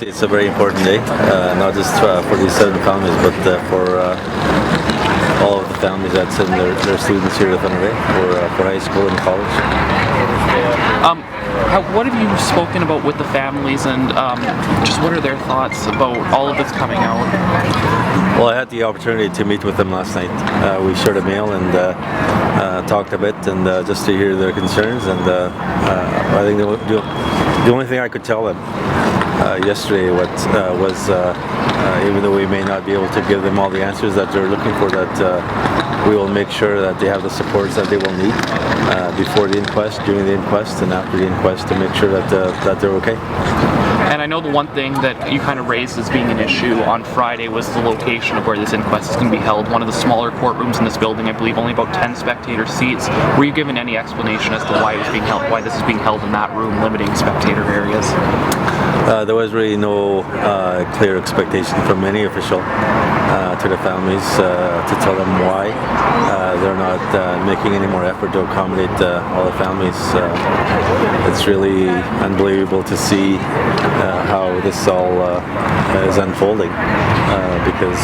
It's a very important day, not just for these 7 families, but for all of the families that send their students here to Thunder Bay for high school and college. What have you spoken about with the families, and just what are their thoughts about all of this coming out? Well, I had the opportunity to meet with them last night. We shared a meal and talked a bit, and just to hear their concerns. And I think the only thing I could tell them yesterday was even though we may not be able to give them all the answers that they're looking for, that we will make sure that they have the supports that they will need before the inquest, during the inquest, and after the inquest, to make sure that they're okay. And I know the one thing that you kind of raised as being an issue on Friday was the location of where this inquest is going to be held. One of the smaller courtrooms in this building, I believe only about 10 spectator seats. Were you given any explanation as to why it was being held, why this is being held in that room, limiting spectator areas? There was really no clear expectation from any official to the families to tell them why they're not making any more effort to accommodate all the families. It's really unbelievable to see how this all is unfolding because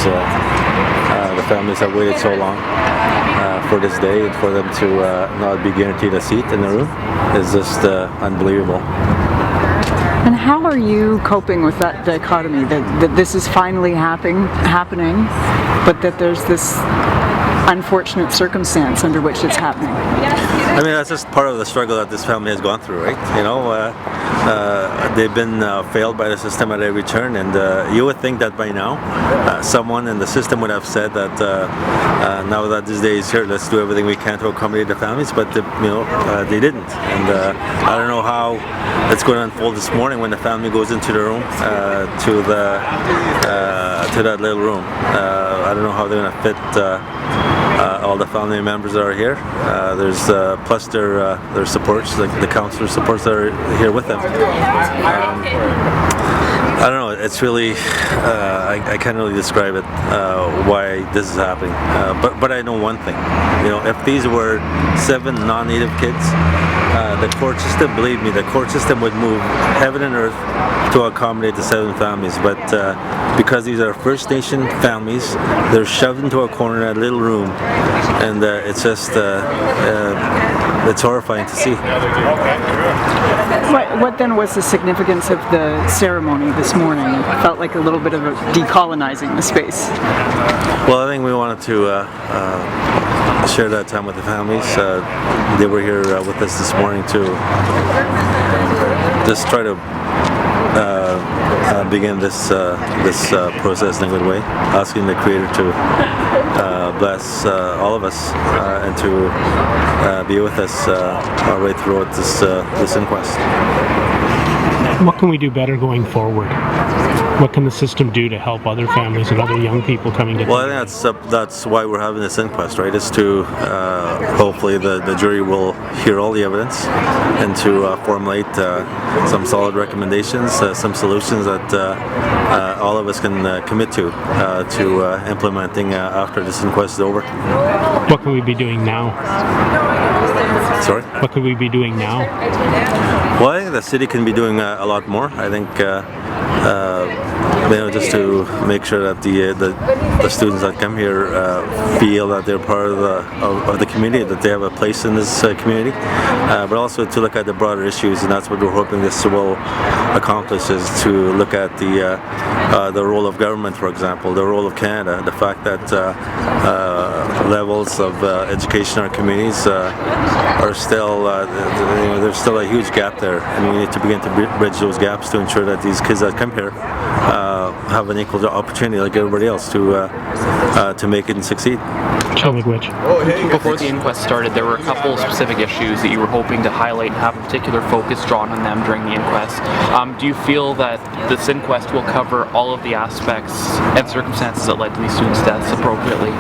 the families have waited so long for this day, and for them to not be guaranteed a seat in the room is just unbelievable. And how are you coping with that dichotomy, that this is finally happening, but that there's this unfortunate circumstance under which it's happening? I mean, that's just part of the struggle that this family has gone through, right? You know, they've been failed by the system at every turn, and you would think that by now someone in the system would have said that now that this day is here, let's do everything we can to accommodate the families, but they didn't. And I don't know how it's going to unfold this morning when the family goes into the room, to that little room. I don't know how they're going to fit all the family members that are here. There's plus their supports, like the counselor supports that are here with them. I don't know. It's really I can't really describe it why this is happening. But I know one thing. You know, if these were 7 non-native kids, the court system, believe me, the court system would move heaven and earth to accommodate the 7 families. But because these are First Nation families, they're shoved into a corner in a little room, and it's just it's horrifying to see. What then was the significance of the ceremony this morning? It felt like a little bit of a decolonizing the space. Well, I think we wanted to share that time with the families. They were here with us this morning to just try to begin this process in a good way, asking the Creator to bless all of us and to be with us right throughout this inquest. What can we do better going forward? What can the system do to help other families and other young people coming to? Well, I think that's why we're having this inquest, right? Is to hopefully the jury will hear all the evidence and to formulate some solid recommendations, some solutions that all of us can commit to implementing after this inquest is over. What can we be doing now? Sorry? What could we be doing now? Well, I think the city can be doing a lot more. I think just to make sure that the students that come here feel that they're part of the community, that they have a place in this community, but also to look at the broader issues, and that's what we're hoping this will accomplish, is to look at the role of government, for example, the role of Canada, the fact that levels of education in our communities are still, there's still a huge gap there, and we need to begin to bridge those gaps to ensure that these kids that come here have an equal opportunity like everybody else to make it and succeed. Before the inquest started, there were a couple of specific issues that you were hoping to highlight and have a particular focus drawn on them during the inquest. Do you feel that this inquest will cover all of the aspects and circumstances that led to these students' deaths appropriately?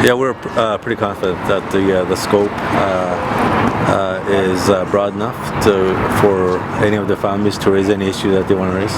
Yeah, we're pretty confident that the scope is broad enough for any of the families to raise any issue that they want to raise.